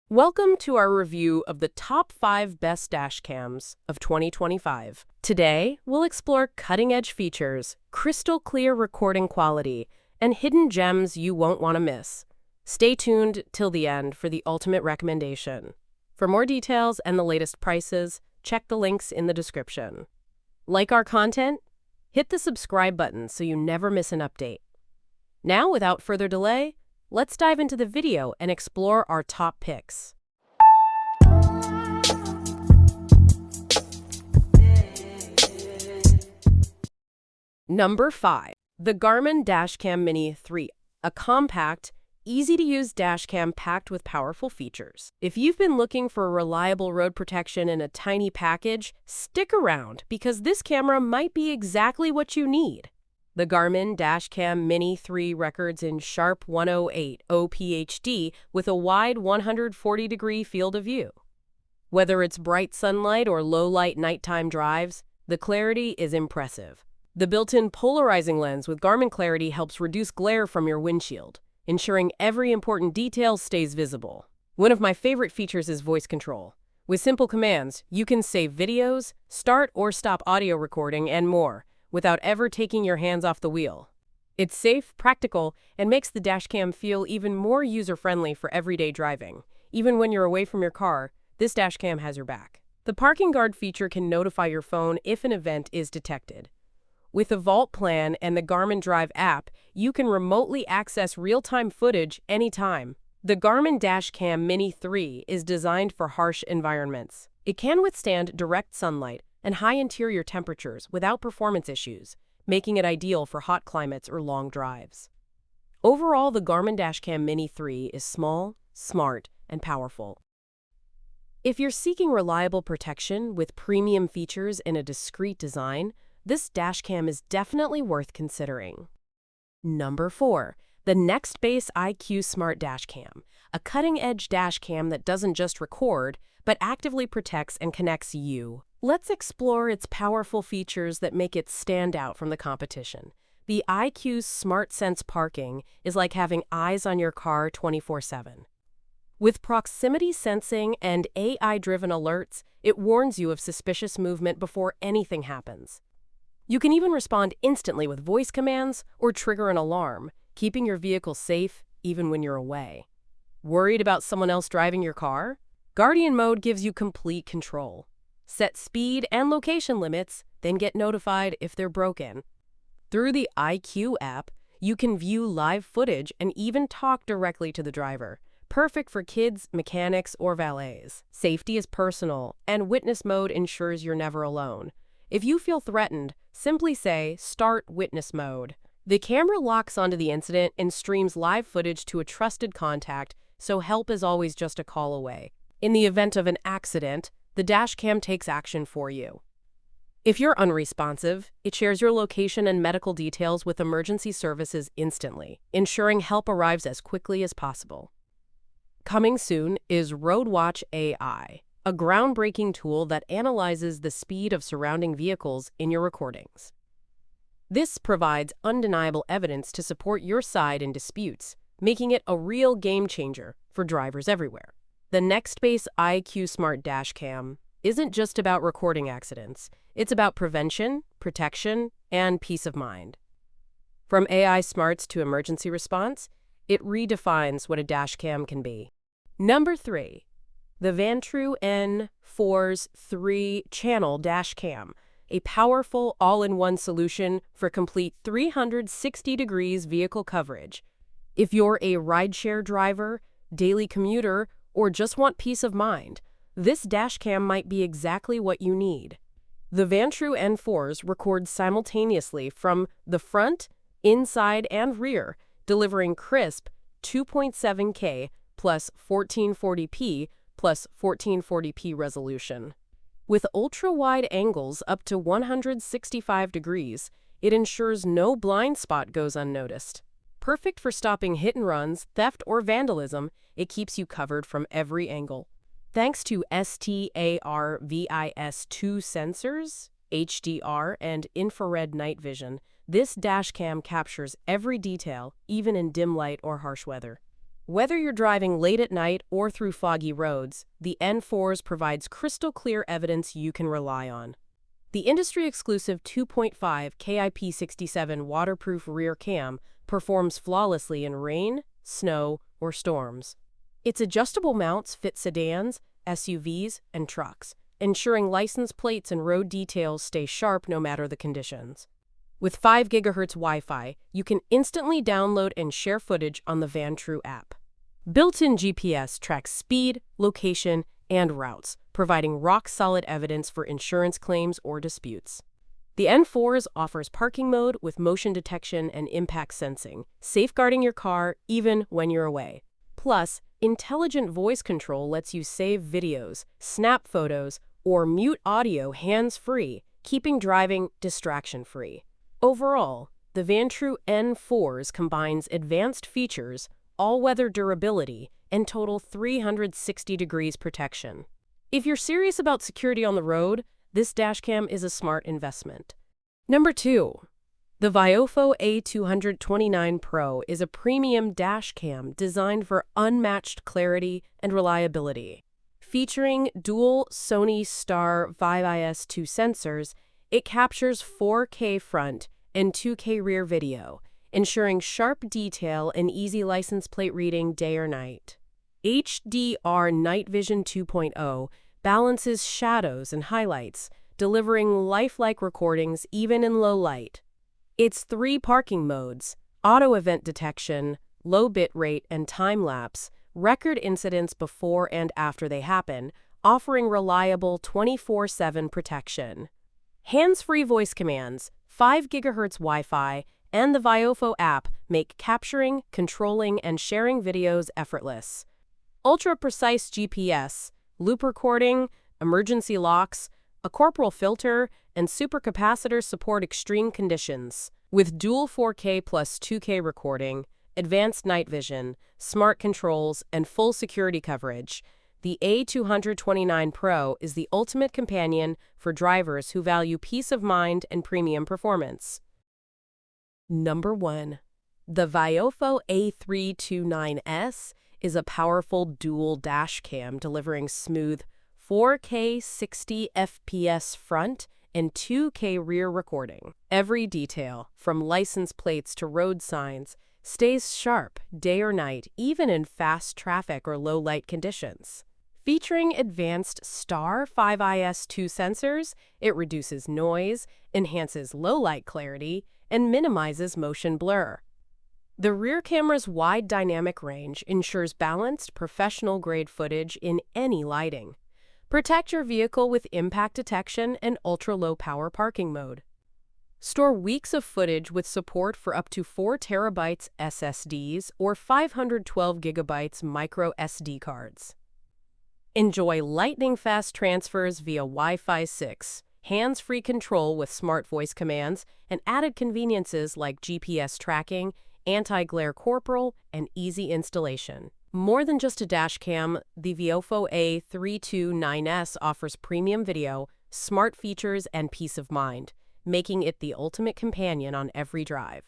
Welcome to our review of the top 5 best dash cams of 2025. Today, we'll explore cutting-edge features, crystal clear recording quality, and hidden gems you won't want to miss. Stay tuned till the end for the ultimate recommendation. For more details and the latest prices, check the links in the description. Like our content? Hit the subscribe button so you never miss an update. Now, without further delay, let's dive into the video and explore our top picks. Number 5. The Garmin Dash Cam Mini 3, a compact, easy-to-use dash cam packed with powerful features. If you've been looking for reliable road protection in a tiny package, stick around because this camera might be exactly what you need. The Garmin Dash Cam Mini 3 records in sharp 108 OPHD with a wide 140-degree field of view. Whether it's bright sunlight or low-light nighttime drives, the clarity is impressive. The built-in polarizing lens with Garmin Clarity helps reduce glare from your windshield, ensuring every important detail stays visible. One of my favorite features is voice control. With simple commands, you can save videos, start or stop audio recording, and more, without ever taking your hands off the wheel. It's safe, practical, and makes the dashcam feel even more user-friendly for everyday driving. Even when you're away from your car, this dashcam has your back. The parking guard feature can notify your phone if an event is detected. With the Vault Plan and the Garmin Drive app, you can remotely access real-time footage anytime. The Garmin Dashcam Mini 3 is designed for harsh environments. It can withstand direct sunlight and high interior temperatures without performance issues, making it ideal for hot climates or long drives. Overall, the Garmin Dashcam Mini 3 is small, smart, and powerful. If you're seeking reliable protection with premium features in a discreet design, this dashcam is definitely worth considering. Number 4. The Nextbase IQ Smart Dashcam, a cutting-edge dashcam that doesn't just record, but actively protects and connects you. Let's explore its powerful features that make it stand out from the competition. The IQ's Smart Sense Parking is like having eyes on your car 24/7. With proximity sensing and AI-driven alerts, it warns you of suspicious movement before anything happens. You can even respond instantly with voice commands or trigger an alarm, keeping your vehicle safe even when you're away. Worried about someone else driving your car? Guardian Mode gives you complete control. Set speed and location limits, then get notified if they're broken. Through the IQ app, you can view live footage and even talk directly to the driver. Perfect for kids, mechanics, or valets. Safety is personal, and Witness Mode ensures you're never alone. If you feel threatened, simply say, "Start Witness Mode." The camera locks onto the incident and streams live footage to a trusted contact, so help is always just a call away. In the event of an accident, the dashcam takes action for you. If you're unresponsive, it shares your location and medical details with emergency services instantly, ensuring help arrives as quickly as possible. Coming soon is RoadWatch AI, a groundbreaking tool that analyzes the speed of surrounding vehicles in your recordings. This provides undeniable evidence to support your side in disputes, making it a real game changer for drivers everywhere. The Nextbase IQ Smart Dashcam isn't just about recording accidents. It's about prevention, protection, and peace of mind. From AI smarts to emergency response, it redefines what a dashcam can be. Number 3. The Vantrue N4s 3-channel dash cam, a powerful all-in-one solution for complete 360 degrees vehicle coverage. If you're a rideshare driver, daily commuter, or just want peace of mind, this dashcam might be exactly what you need. The Vantrue N4s record simultaneously from the front, inside, and rear, delivering crisp 2.7K plus 1440p plus 1440p resolution. With ultra-wide angles up to 165 degrees, it ensures no blind spot goes unnoticed. Perfect for stopping hit and runs, theft, or vandalism, it keeps you covered from every angle. Thanks to STARVIS2 sensors, HDR, and infrared night vision, this dashcam captures every detail, even in dim light or harsh weather. Whether you're driving late at night or through foggy roads, the N4s provides crystal clear evidence you can rely on. The industry-exclusive 2.5 KIP67 waterproof rear cam performs flawlessly in rain, snow, or storms. Its adjustable mounts fit sedans, SUVs, and trucks, ensuring license plates and road details stay sharp no matter the conditions. With 5 GHz Wi-Fi, you can instantly download and share footage on the Vantrue app. Built-in GPS tracks speed, location, and routes, providing rock-solid evidence for insurance claims or disputes. The N4s offers parking mode with motion detection and impact sensing, safeguarding your car even when you're away. Plus, intelligent voice control lets you save videos, snap photos, or mute audio hands-free, keeping driving distraction-free. Overall, the Vantrue N4s combines advanced features, all-weather durability, and total 360 degrees protection. If you're serious about security on the road, this dashcam is a smart investment. Number 2. The Viofo A229 Pro is a premium dashcam designed for unmatched clarity and reliability. Featuring dual Sony Star Vive-IS2 sensors, it captures 4K front and 2K rear video, ensuring sharp detail and easy license plate reading day or night. HDR Night Vision 2.0 balances shadows and highlights, delivering lifelike recordings even in low light. Its 3 parking modes, auto event detection, low bitrate, and time-lapse, record incidents before and after they happen, offering reliable 24/7 protection. Hands-free voice commands, 5 GHz Wi-Fi, and the Viofo app make capturing, controlling, and sharing videos effortless. Ultra-precise GPS, loop recording, emergency locks, a corporal filter, and supercapacitor support extreme conditions. With dual 4K plus 2K recording, advanced night vision, smart controls, and full security coverage, the A229 Pro is the ultimate companion for drivers who value peace of mind and premium performance. Number 1. The Viofo A329S is a powerful dual dash cam delivering smooth 4K 60 FPS front and 2K rear recording. Every detail, from license plates to road signs, stays sharp day or night, even in fast traffic or low light conditions. Featuring advanced Star Vive-IS2 sensors, it reduces noise, enhances low light clarity, and minimizes motion blur. The rear camera's wide dynamic range ensures balanced, professional-grade footage in any lighting. Protect your vehicle with impact detection and ultra-low power parking mode. Store weeks of footage with support for up to 4 TB SSDs or 512 GB micro SD cards. Enjoy lightning-fast transfers via Wi-Fi 6, hands-free control with smart voice commands, and added conveniences like GPS tracking, anti-glare corporal, and easy installation. More than just a dash cam, the Viofo A329S offers premium video, smart features, and peace of mind, making it the ultimate companion on every drive.